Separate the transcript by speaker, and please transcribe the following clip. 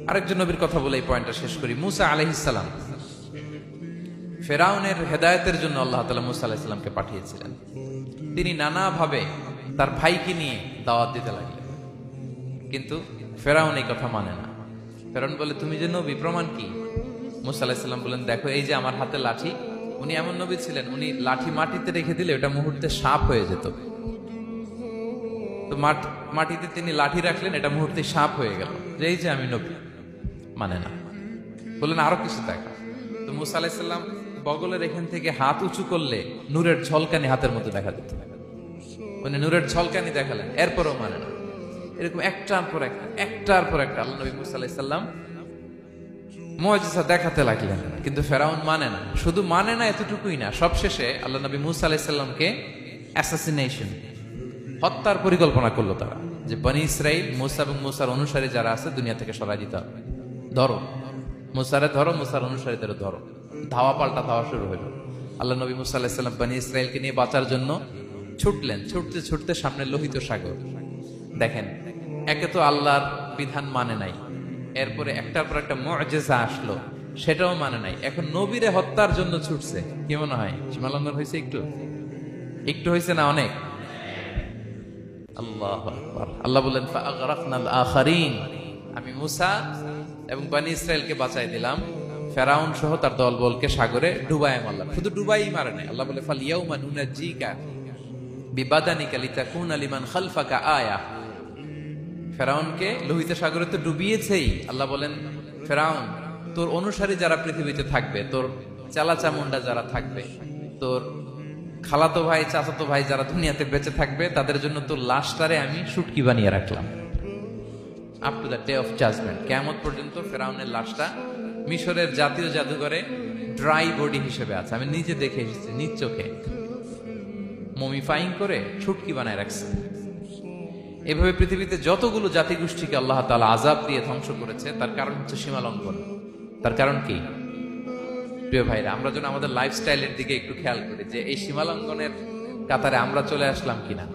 Speaker 1: আরেকজন নবীর কথা বলে এই পয়েন্টটা শেষ করি। মুসা আলাইহিস সালাম, ফেরাউনের হেদায়েতের জন্য আল্লাহ তাআলা মুসা আলাইহিস সালামকে পাঠিয়েছিলেন। তিনি নানাভাবে তার ভাইকে নিয়ে দাওয়াত দিতে লাগলেন, কিন্তু ফেরাউন এই কথা মানে না। ফেরাউন বলে, তুমি যে নবী, প্রমাণ কি? মুসা আলাইহিস সালাম বলেন, দেখো এই যে আমার হাতে লাঠি। উনি এমন নবী ছিলেন, উনি লাঠি মাটিতে রেখে দিলে ওটা মুহূর্তে সাপ হয়ে যেত। তো মাটিতে তিনি লাঠি রাখলেন, এটা মুহূর্তে সাপ হয়ে গেল, যে এই যে আমি নবী। মানে না, বললেন আরো কিছু দেখা। তো মুসা আলাইহিস সালাম বগলের এখান থেকে হাত উঁচু করলে নূরের ঝলকানি হাতের মধ্যে দেখা যেত। মানে নূরের ঝলকানি দেখালেন, এরপরও মানে না। এরকম একটার পর একটা আল্লাহ নবী মুসা আলাইহিস সালাম মুআজিজা দেখাতে লাগলেন, কিন্তু ফেরাউন মানে না। শুধু মানে না এতটুকুই না, সবশেষে আল্লাহ নবী মুসা আলাইহিস সালামকে অ্যাসাসিনেশন, হত্যার পরিকল্পনা করলো তারা, যে বনি ইসরাইল, মুসা এবং মুসার অনুসারী যারা আছে দুনিয়া থেকে সরাই দিতে হবে। ধরো মুসারে, ধরো মুসার অনুসারীদের ধরো। ধাওয়া পাল্টা ধাওয়া শুরু হলো। আল্লাহ নবী মুসা আলাইহিস সালাম বনি ইসরাইলকে নিয়ে বাঁচার জন্য ছুটলেন। ছুটতে ছুটতে সামনে লোহিত সাগর। দেখেন, একে তো আল্লাহর বিধান মানে নাই, এরপরে একটার পর একটা মুআজিজা আসলো, সেটাও মানে নাই। এখন নবীরে হত্যার জন্য ছুটছে। কি মনে হয় সীমালঙ্ঘন হয়েছে? একটু হয়েছে না অনেক? আল্লাহু আকবার। আল্লাহ বলেন, ফাআগরাকনাল আখারিন, আমি মুসা এবং বনি ইসরাইলকে বাঁচাই দিলাম, ফেরাউন সহ তার দলবলকে সাগরে ডুবাই মারলাম। শুধু ডুবাই মারে নাই, আল্লাহ বলে, ফাল ইয়াউমা নুনাজ্জিকা বিবাদানিকা লিতাকুনা লিমান খালফাকা আয়া। ফেরাউনকে লোহিত সাগরে তো ডুবিয়েছেই। আল্লাহ বলেন, ফেরাউন, তোর অনুসারী যারা পৃথিবীতে থাকবে, তোর চালাচামুন্ডা যারা থাকবে, তোর খালাতো ভাই, চাচাতো ভাই যারা দুনিয়াতে বেঁচে থাকবে, তাদের জন্য তোর লাশটারে আমি শুটকি বানিয়ে রাখলাম। Up to the day of judgement, কিয়ামত পর্যন্ত ফেরাউনের লাশটা মিশরের জাতীয় জাদুঘরে ড্রাই বডি হিসেবে আছে। আমি নিজে দেখে এসেছি, নিজ চোখে মমিফাইং করে শুটকি বানায় রাখছে। এভাবে পৃথিবীতে যতগুলো জাতিগোষ্ঠীকে আল্লাহ তাআলা আযাব দিয়ে ধ্বংস করেছে, তার কারণ হচ্ছে সীমালঙ্ঘন। তার কারণ কি? প্রিয় ভাইরা, আমরা যেন আমাদের লাইফস্টাইলের দিকে একটু খেয়াল করি, যে এই সীমালঙ্ঘনের কাতারে আমরা চলে আসলাম কিনা।